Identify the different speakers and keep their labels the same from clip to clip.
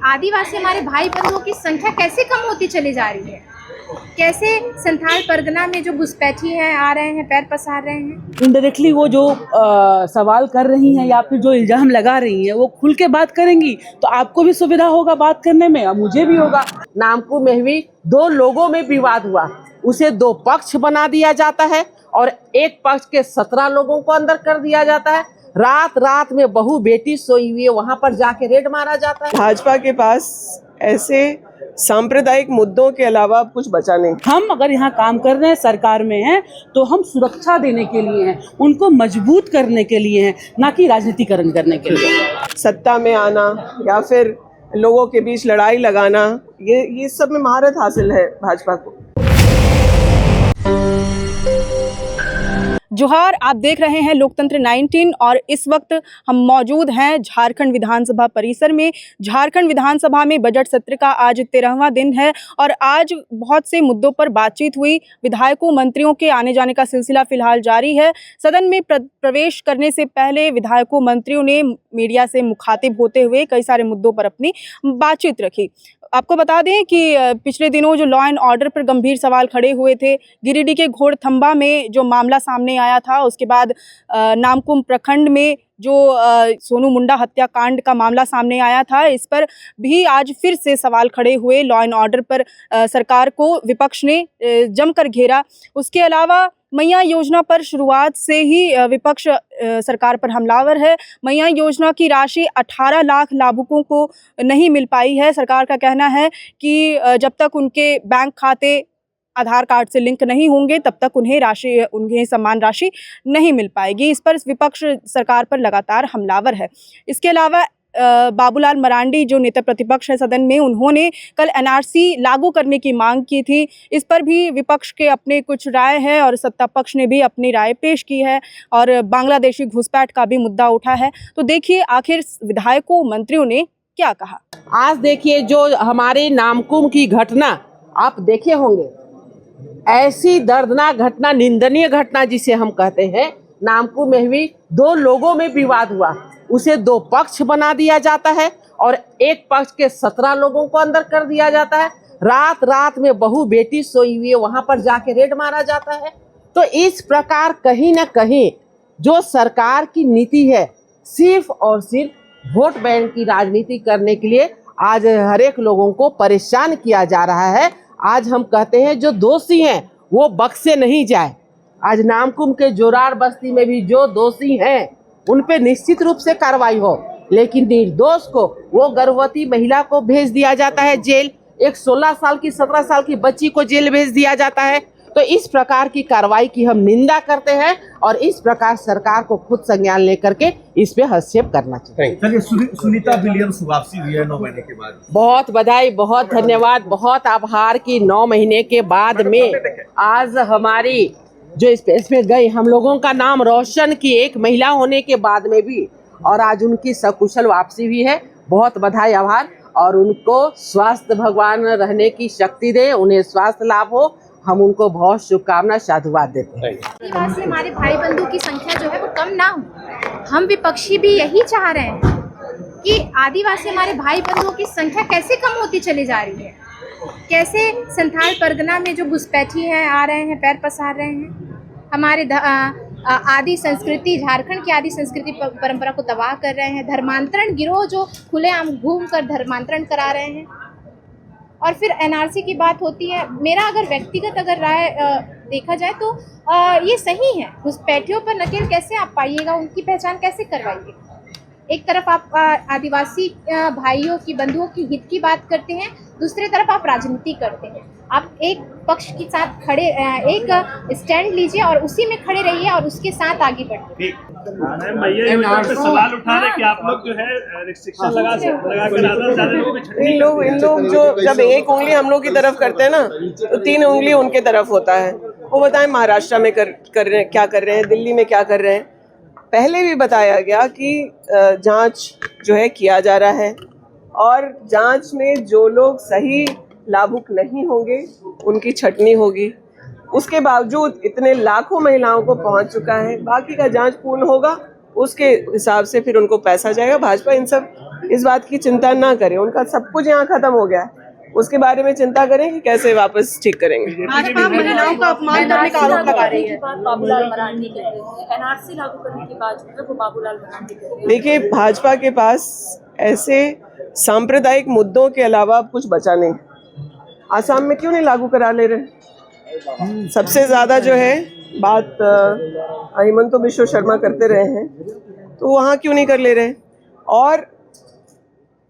Speaker 1: आदिवासी हमारे भाई बंधुओं की संख्या कैसे कम होती चली जा रही है? कैसे संथाल परगना में जो घुसपैठी है आ रहे हैं, पैर पसार रहे हैं?
Speaker 2: इनडायरेक्टली वो जो सवाल कर रही हैं या फिर जो इल्जाम लगा रही हैं वो खुल के बात करेंगी तो आपको भी सुविधा होगा बात करने में और मुझे भी होगा।
Speaker 3: नामकुम में भी 2 लोगों में विवाद हुआ, उसे 2 पक्ष बना दिया जाता है और एक पक्ष के 17 लोगों को अंदर कर दिया जाता है। रात रात में बहू बेटी सोई हुई है, वहां पर जाके रेड मारा जाता है।
Speaker 4: भाजपा के पास ऐसे सांप्रदायिक मुद्दों के अलावा अब कुछ बचा नहीं।
Speaker 2: हम अगर यहाँ काम कर रहे हैं, सरकार में हैं, तो हम सुरक्षा देने के लिए हैं, उनको मजबूत करने के लिए हैं, ना कि राजनीतिकरण करने के लिए।
Speaker 4: सत्ता में आना या फिर लोगों के बीच लड़ाई लगाना, ये सब में महारत हासिल है भाजपा को।
Speaker 5: जोहार, आप देख रहे हैं लोकतंत्र 19 और इस वक्त हम मौजूद हैं झारखंड विधानसभा परिसर में। झारखंड विधानसभा में बजट सत्र का आज 13वां दिन है और आज बहुत से मुद्दों पर बातचीत हुई। विधायकों मंत्रियों के आने जाने का सिलसिला फिलहाल जारी है। सदन में प्रवेश करने से पहले विधायकों मंत्रियों ने मीडिया से मुखातिब होते हुए कई सारे मुद्दों पर अपनी बातचीत रखी। आपको बता दें कि पिछले दिनों जो लॉ एंड ऑर्डर पर गंभीर सवाल खड़े हुए थे, गिरिडीह के घोड़थंबा में जो मामला सामने आया था, उसके बाद नामकुम प्रखंड में जो सोनू मुंडा हत्याकांड का मामला सामने आया था, इस पर भी आज फिर से सवाल खड़े हुए। लॉ एंड ऑर्डर पर सरकार को विपक्ष ने जमकर घेरा। उसके अलावा मैया योजना पर शुरुआत से ही विपक्ष सरकार पर हमलावर है। मैया योजना की राशि 18 लाख लाभुकों को नहीं मिल पाई है। सरकार का कहना है कि जब तक उनके बैंक खाते आधार कार्ड से लिंक नहीं होंगे तब तक उन्हें समान राशि नहीं मिल पाएगी। इस पर विपक्ष सरकार पर लगातार हमलावर है। इसके अलावा बाबूलाल मरांडी जो नेता प्रतिपक्ष है सदन में, उन्होंने कल एनआरसी लागू करने की मांग की थी। इस पर भी विपक्ष के अपने कुछ राय है और सत्ता पक्ष ने भी अपनी राय पेश की है और बांग्लादेशी घुसपैठ का भी मुद्दा उठा है। तो देखिए आखिर विधायकों मंत्रियों ने क्या कहा।
Speaker 3: आज देखिए जो हमारे नामकुम की घटना आप देखे होंगे, ऐसी दर्दनाक घटना, निंदनीय घटना जिसे हम कहते हैं, नामकुम में भी 2 लोगों में विवाद हुआ, उसे 2 पक्ष बना दिया जाता है और एक पक्ष के 17 लोगों को अंदर कर दिया जाता है। रात रात में बहू बेटी सोई हुई है, वहां पर जाके रेड मारा जाता है। तो इस प्रकार कहीं ना कहीं जो सरकार की नीति है, सिर्फ और सिर्फ वोट बैंक की राजनीति करने के लिए आज हर एक लोगों को परेशान किया जा रहा है। आज हम कहते हैं जो दोषी हैं वो बख्शे नहीं जाए। आज नामकुम के जोरार बस्ती में भी जो दोषी हैं उन पे निश्चित रूप से कार्रवाई हो, लेकिन निर्दोष को, वो गर्भवती महिला को भेज दिया जाता है जेल, एक 16 साल की 17 साल की बच्ची को जेल भेज दिया जाता है। तो इस प्रकार की कार्रवाई की हम निंदा करते हैं और इस प्रकार सरकार को खुद संज्ञान लेकर के इस पे हस्तक्षेप करना चाहिए।
Speaker 6: चलिए, सुनीता विलियम्स वापसी हुई है 9 महीने के बाद।
Speaker 3: बहुत बधाई, बहुत धन्यवाद, बहुत आभार की 9 महीने के बाद में आज हमारी जो स्पेस में गई, हम लोगों का नाम रोशन की, एक महिला होने के बाद में भी, और आज उनकी सकुशल वापसी हुई है। बहुत बधाई, आभार, और उनको स्वास्थ्य भगवान रहने की शक्ति दे, उन्हें स्वास्थ्य लाभ हो। हम उनको बहुत शुभकामना, साधुवाद देते हैं।
Speaker 1: आदिवासी हमारे भाई बंधु की संख्या जो है वो कम ना हो। हम विपक्षी भी यही चाह रहे हैं कि आदिवासी हमारे भाई बंधुओं की संख्या कैसे कम होती चली जा रही है। कैसे संथाल परगना में जो घुसपैठी है आ रहे हैं, पैर पसार रहे हैं, हमारे आदि संस्कृति, झारखंड की आदि संस्कृति परंपरा को तबाह कर रहे हैं। धर्मांतरण गिरोह जो खुलेआम घूमकर धर्मांतरण करा रहे हैं। और फिर एनआरसी की बात होती है। मेरा अगर व्यक्तिगत राय देखा जाए तो ये सही है। घुसपैठियों पर नकेल कैसे आप पाइएगा, उनकी पहचान कैसे करवाइएगा। एक तरफ आप आदिवासी भाइयों की, बंधुओं की हित की बात करते हैं, दूसरी तरफ आप राजनीति करते हैं। आप एक पक्ष के साथ खड़े, एक स्टैंड लीजिए और उसी में खड़े रहिए और उसके साथ आगे बढ़िए।
Speaker 6: सवाल उठा रहे कि आप लोग जो है रिस्ट्रिक्शन लगा कर
Speaker 4: इन लोग जो जब एक उंगली हम लोग की तरफ करते हैं ना, तो 3 उंगली उनके तरफ होता है। वो बताएं महाराष्ट्र में क्या कर रहे हैं, दिल्ली में क्या कर रहे हैं। पहले भी बताया गया कि जांच जो है किया जा रहा है और जांच में जो लोग सही लाभुक नहीं होंगे उनकी छटनी होगी। उसके बावजूद इतने लाखों महिलाओं को पहुंच चुका है, बाकी का जांच पूर्ण होगा, उसके हिसाब से फिर उनको पैसा जाएगा। भाजपा इन सब इस बात की चिंता ना करें। उनका सब कुछ यहाँ खत्म हो गया है, उसके बारे में चिंता करें कि कैसे वापस ठीक करेंगे।
Speaker 5: भाजपा महिलाओं का अपमान करने का आरोप लगा रही है।
Speaker 7: बाबूलाल मरांडी कह रहे हैं एनआरसी लागू करने की बात जो है वो बाबूलाल मरांडी कह रहे हैं।
Speaker 4: देखिए, भाजपा के पास ऐसे सांप्रदायिक मुद्दों के अलावा अब कुछ बचा नहीं। आसाम में क्यों नहीं लागू करा ले रहे? सबसे ज्यादा जो है बात हिमंत बिश्व शर्मा करते रहे हैं, तो वहाँ क्यों नहीं कर ले रहे? और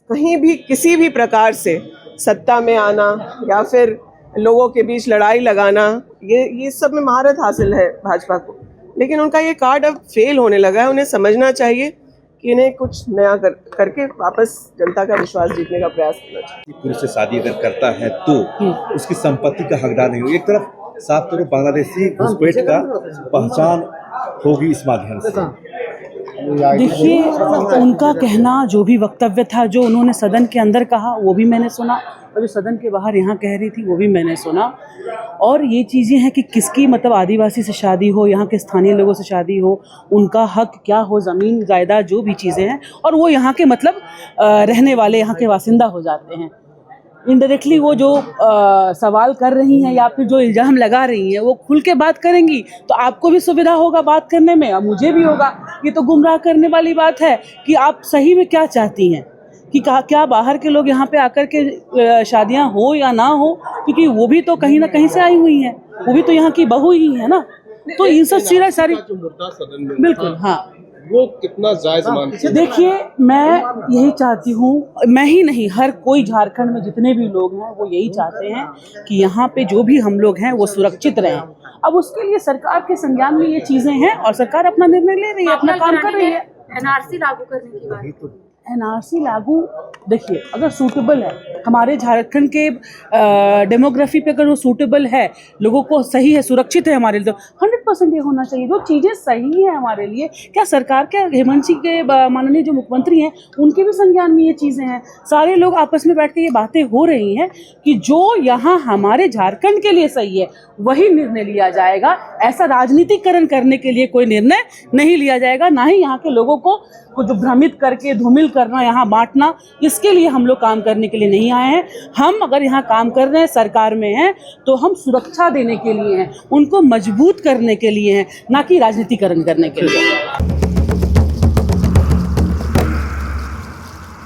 Speaker 4: कहीं भी किसी भी प्रकार से सत्ता में आना या फिर लोगों के बीच लड़ाई लगाना, ये सब में महारत हासिल है भाजपा को, लेकिन उनका ये कार्ड अब फेल होने लगा है। उन्हें समझना चाहिए कि इन्हें कुछ नया करके वापस जनता का विश्वास जीतने का प्रयास करना चाहिए।
Speaker 8: पुरुष से शादी अगर करता है तो उसकी संपत्ति का हकदार नहीं होगा। एक तरफ साफ तौर पर बांग्लादेशी घुसपैठ का पहचान होगी इस माध्यम से।
Speaker 2: देखिए, उनका कहना जो भी वक्तव्य था, जो उन्होंने सदन के अंदर कहा वो भी मैंने सुना, और जो सदन के बाहर यहाँ कह रही थी वो भी मैंने सुना। और ये चीज़ें हैं कि किसकी मतलब आदिवासी से शादी हो, यहाँ के स्थानीय लोगों से शादी हो, उनका हक क्या हो, ज़मीन जायदाद जो भी चीज़ें हैं, और वो यहाँ के मतलब रहने वाले, यहाँ के बासिंदा हो जाते हैं। इनडायरेक्टली वो जो सवाल कर रही हैं या फिर जो इल्ज़ाम लगा रही हैं वो खुल के बात करेंगी तो आपको भी सुविधा होगा बात करने में, और मुझे भी होगा। ये तो गुमराह करने वाली बात है कि आप सही में क्या चाहती हैं, कि क्या बाहर के लोग यहाँ पे आकर के शादियाँ हो या ना हो, क्योंकि वो भी तो कहीं ना कहीं से आई हुई हैं, वो भी तो यहाँ की बहू ही है ना। तो इन सब चीज़ें सारी बिल्कुल, हाँ,
Speaker 9: वो कितना जायज मानते हैं?
Speaker 2: देखिए, मैं यही चाहती हूँ, मैं ही नहीं, हर कोई झारखंड में जितने भी लोग हैं वो यही चाहते हैं कि यहाँ पे जो भी हम लोग हैं वो सुरक्षित रहें। अब उसके लिए सरकार के संज्ञान में ये चीज़ें हैं और सरकार अपना निर्णय ले रही है, अपना काम कर रही है।
Speaker 7: एनआरसी लागू करने की बात,
Speaker 2: एनआरसी लागू, देखिए, अगर सूटेबल है हमारे झारखंड के डेमोग्राफी पे, अगर वो सूटेबल है, लोगों को सही है, सुरक्षित है हमारे लिए, तो 100% ये होना चाहिए। जो चीज़ें सही हैं हमारे लिए, क्या सरकार के हेमंत सिंह के माननीय जो मुख्यमंत्री हैं उनके भी संज्ञान में ये चीज़ें हैं। सारे लोग आपस में बैठ के ये बातें हो रही हैं कि जो यहाँ हमारे झारखंड के लिए सही है वही निर्णय लिया जाएगा। ऐसा राजनीतिकरण करने के लिए कोई निर्णय नहीं लिया जाएगा, ना ही यहाँ के लोगों को जो भ्रमित करके धूमिल करना, यहाँ बांटना, इसके लिए हम लोग काम करने के लिए नहीं आए हैं। हम अगर यहाँ काम कर रहे हैं, सरकार में हैं, तो हम सुरक्षा देने के लिए हैं, उनको मजबूत करने के लिए हैं, ना कि राजनीतिकरण करने के लिए।